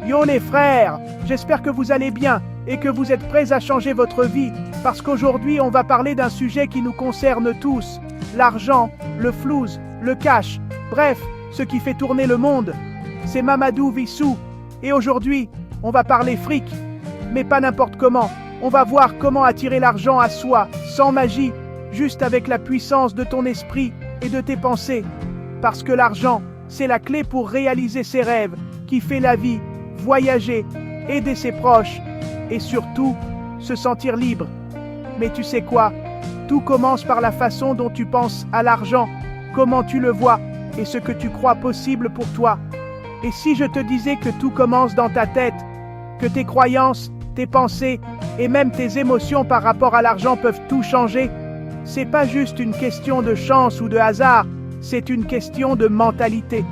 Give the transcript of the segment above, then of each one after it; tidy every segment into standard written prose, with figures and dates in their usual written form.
Yo les frères, j'espère que vous allez bien et que vous êtes prêts à changer votre vie, parce qu'aujourd'hui on va parler d'un sujet qui nous concerne tous, l'argent, le flouze, le cash, bref, ce qui fait tourner le monde. C'est Mamadou Vissou, et aujourd'hui, on va parler fric, mais pas n'importe comment. On va voir comment attirer l'argent à soi, sans magie, juste avec la puissance de ton esprit et de tes pensées. Parce que l'argent, c'est la clé pour réaliser ses rêves, kiffer la vie, voyager, aider ses proches et surtout, se sentir libre. Mais tu sais quoi? Tout commence par la façon dont tu penses à l'argent, comment tu le vois et ce que tu crois possible pour toi. Et si je te disais que tout commence dans ta tête, que tes croyances, tes pensées et même tes émotions par rapport à l'argent peuvent tout changer, c'est pas juste une question de chance ou de hasard, c'est une question de mentalité.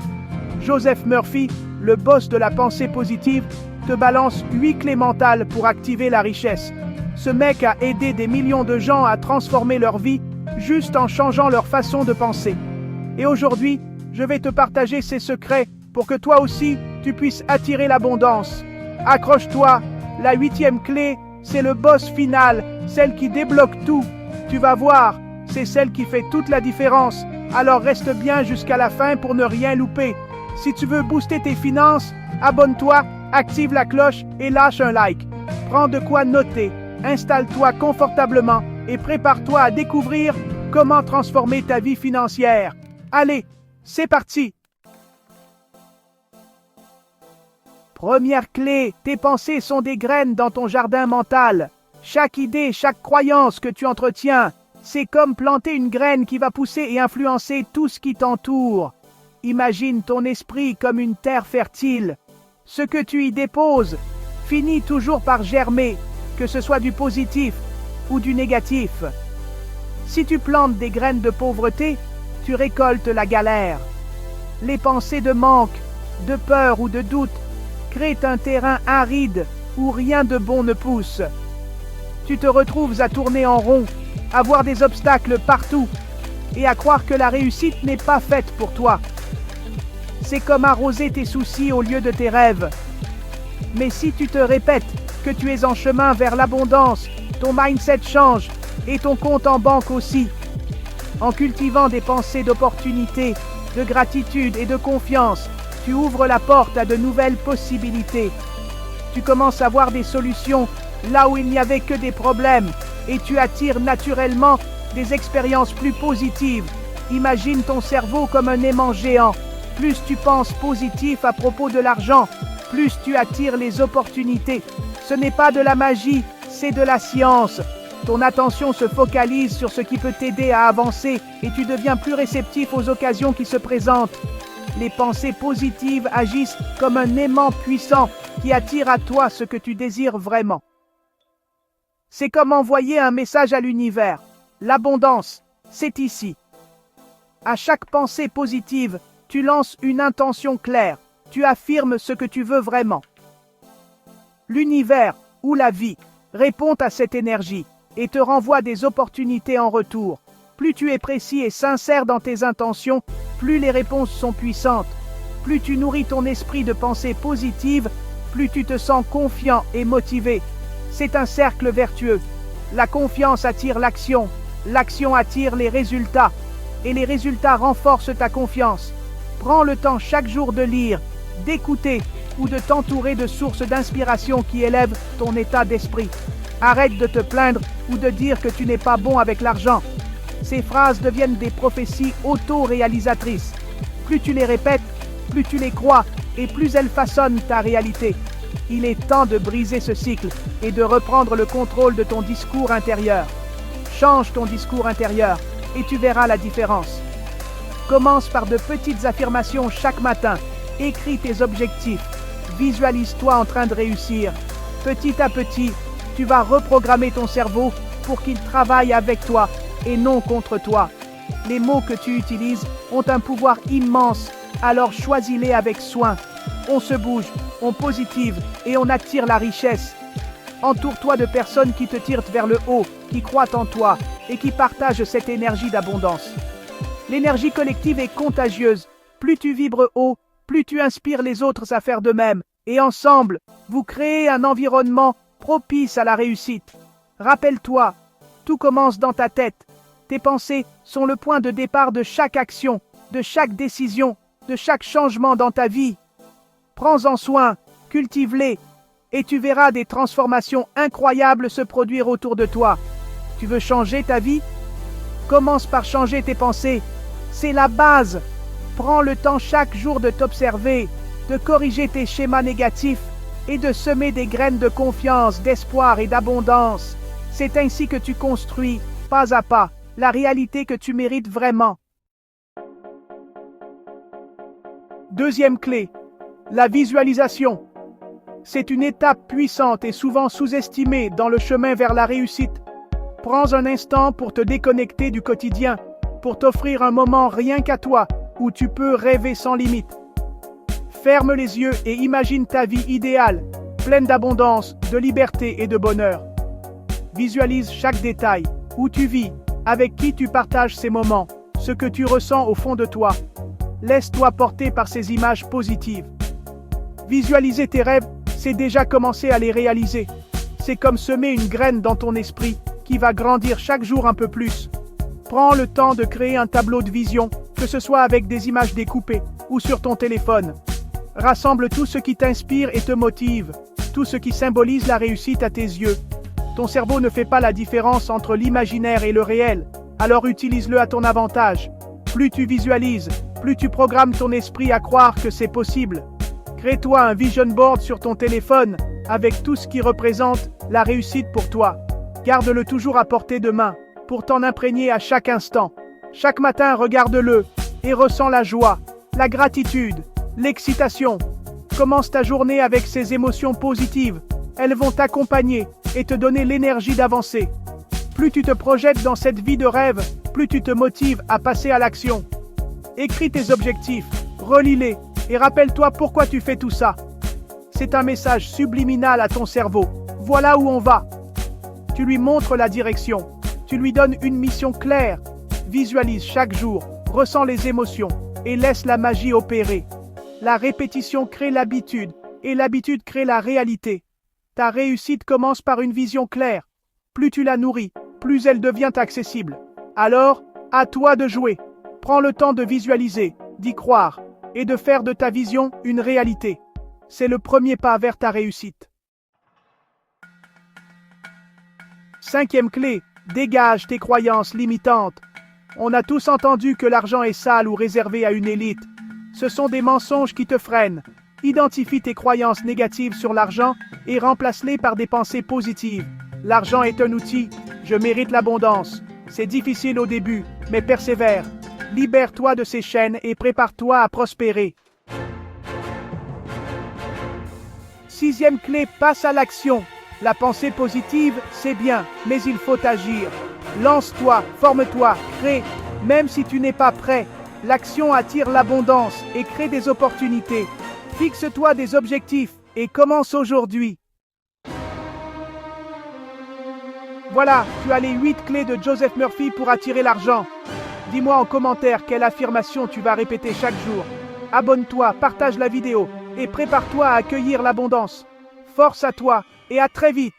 Joseph Murphy, le boss de la pensée positive, te balance 8 clés mentales pour activer la richesse. Ce mec a aidé des millions de gens à transformer leur vie juste en changeant leur façon de penser. Et aujourd'hui, je vais te partager ces secrets pour que toi aussi, tu puisses attirer l'abondance. Accroche-toi, la 8e clé, c'est le boss final, celle qui débloque tout. Tu vas voir, c'est celle qui fait toute la différence. Alors reste bien jusqu'à la fin pour ne rien louper. Si tu veux booster tes finances, abonne-toi, active la cloche et lâche un like. Prends de quoi noter, installe-toi confortablement et prépare-toi à découvrir comment transformer ta vie financière. Allez, c'est parti! Première clé, tes pensées sont des graines dans ton jardin mental. Chaque idée, chaque croyance que tu entretiens, c'est comme planter une graine qui va pousser et influencer tout ce qui t'entoure. Imagine ton esprit comme une terre fertile. Ce que tu y déposes finit toujours par germer, que ce soit du positif ou du négatif. Si tu plantes des graines de pauvreté, tu récoltes la galère. Les pensées de manque, de peur ou de doute créent un terrain aride où rien de bon ne pousse. Tu te retrouves à tourner en rond, à voir des obstacles partout et à croire que la réussite n'est pas faite pour toi. C'est comme arroser tes soucis au lieu de tes rêves. Mais si tu te répètes que tu es en chemin vers l'abondance, ton mindset change et ton compte en banque aussi. En cultivant des pensées d'opportunité, de gratitude et de confiance, tu ouvres la porte à de nouvelles possibilités. Tu commences à voir des solutions là où il n'y avait que des problèmes et tu attires naturellement des expériences plus positives. Imagine ton cerveau comme un aimant géant. Plus tu penses positif à propos de l'argent, plus tu attires les opportunités. Ce n'est pas de la magie, c'est de la science. Ton attention se focalise sur ce qui peut t'aider à avancer et tu deviens plus réceptif aux occasions qui se présentent. Les pensées positives agissent comme un aimant puissant qui attire à toi ce que tu désires vraiment. C'est comme envoyer un message à l'univers. L'abondance, c'est ici. À chaque pensée positive, tu lances une intention claire. Tu affirmes ce que tu veux vraiment. L'univers ou la vie répond à cette énergie et te renvoie des opportunités en retour. Plus tu es précis et sincère dans tes intentions, plus les réponses sont puissantes. Plus tu nourris ton esprit de pensées positives, plus tu te sens confiant et motivé. C'est un cercle vertueux. La confiance attire l'action, l'action attire les résultats, et les résultats renforcent ta confiance. Prends le temps chaque jour de lire, d'écouter ou de t'entourer de sources d'inspiration qui élèvent ton état d'esprit. Arrête de te plaindre ou de dire que tu n'es pas bon avec l'argent. Ces phrases deviennent des prophéties auto-réalisatrices. Plus tu les répètes, plus tu les crois et plus elles façonnent ta réalité. Il est temps de briser ce cycle et de reprendre le contrôle de ton discours intérieur. Change ton discours intérieur et tu verras la différence. Commence par de petites affirmations chaque matin. Écris tes objectifs. Visualise-toi en train de réussir. Petit à petit, tu vas reprogrammer ton cerveau pour qu'il travaille avec toi et non contre toi. Les mots que tu utilises ont un pouvoir immense, alors choisis-les avec soin. On se bouge, on positive et on attire la richesse. Entoure-toi de personnes qui te tirent vers le haut, qui croient en toi et qui partagent cette énergie d'abondance. L'énergie collective est contagieuse. Plus tu vibres haut, plus tu inspires les autres à faire de même. Et ensemble, vous créez un environnement propice à la réussite. Rappelle-toi, tout commence dans ta tête. Tes pensées sont le point de départ de chaque action, de chaque décision, de chaque changement dans ta vie. Prends-en soin, cultive-les, et tu verras des transformations incroyables se produire autour de toi. Tu veux changer ta vie? Commence par changer tes pensées. C'est la base. Prends le temps chaque jour de t'observer, de corriger tes schémas négatifs et de semer des graines de confiance, d'espoir et d'abondance. C'est ainsi que tu construis, pas à pas, la réalité que tu mérites vraiment. Deuxième clé, la visualisation. C'est une étape puissante et souvent sous-estimée dans le chemin vers la réussite. Prends un instant pour te déconnecter du quotidien, pour t'offrir un moment rien qu'à toi, où tu peux rêver sans limite. Ferme les yeux et imagine ta vie idéale, pleine d'abondance, de liberté et de bonheur. Visualise chaque détail, où tu vis, avec qui tu partages ces moments, ce que tu ressens au fond de toi. Laisse-toi porter par ces images positives. Visualiser tes rêves, c'est déjà commencer à les réaliser. C'est comme semer une graine dans ton esprit, qui va grandir chaque jour un peu plus. Prends le temps de créer un tableau de vision, que ce soit avec des images découpées ou sur ton téléphone. Rassemble tout ce qui t'inspire et te motive, tout ce qui symbolise la réussite à tes yeux. Ton cerveau ne fait pas la différence entre l'imaginaire et le réel, alors utilise-le à ton avantage. Plus tu visualises, plus tu programmes ton esprit à croire que c'est possible. Crée-toi un vision board sur ton téléphone, avec tout ce qui représente la réussite pour toi. Garde-le toujours à portée de main, pour t'en imprégner à chaque instant. Chaque matin, regarde-le, et ressens la joie, la gratitude, l'excitation. Commence ta journée avec ces émotions positives. Elles vont t'accompagner et te donner l'énergie d'avancer. Plus tu te projettes dans cette vie de rêve, plus tu te motives à passer à l'action. Écris tes objectifs, relis-les, et rappelle-toi pourquoi tu fais tout ça. C'est un message subliminal à ton cerveau. Voilà où on va. Tu lui montres la direction. Tu lui donnes une mission claire. Visualise chaque jour, ressens les émotions et laisse la magie opérer. La répétition crée l'habitude et l'habitude crée la réalité. Ta réussite commence par une vision claire. Plus tu la nourris, plus elle devient accessible. Alors, à toi de jouer. Prends le temps de visualiser, d'y croire et de faire de ta vision une réalité. C'est le premier pas vers ta réussite. Cinquième clé, dégage tes croyances limitantes. On a tous entendu que l'argent est sale ou réservé à une élite. Ce sont des mensonges qui te freinent. Identifie tes croyances négatives sur l'argent et remplace-les par des pensées positives. L'argent est un outil. Je mérite l'abondance. C'est difficile au début, mais persévère. Libère-toi de ces chaînes et prépare-toi à prospérer. Sixième clé, passe à l'action. La pensée positive, c'est bien, mais il faut agir. Lance-toi, forme-toi, crée. Même si tu n'es pas prêt, l'action attire l'abondance et crée des opportunités. Fixe-toi des objectifs et commence aujourd'hui. Voilà, tu as les 8 clés de Joseph Murphy pour attirer l'argent. Dis-moi en commentaire quelle affirmation tu vas répéter chaque jour. Abonne-toi, partage la vidéo et prépare-toi à accueillir l'abondance. Force à toi et à très vite.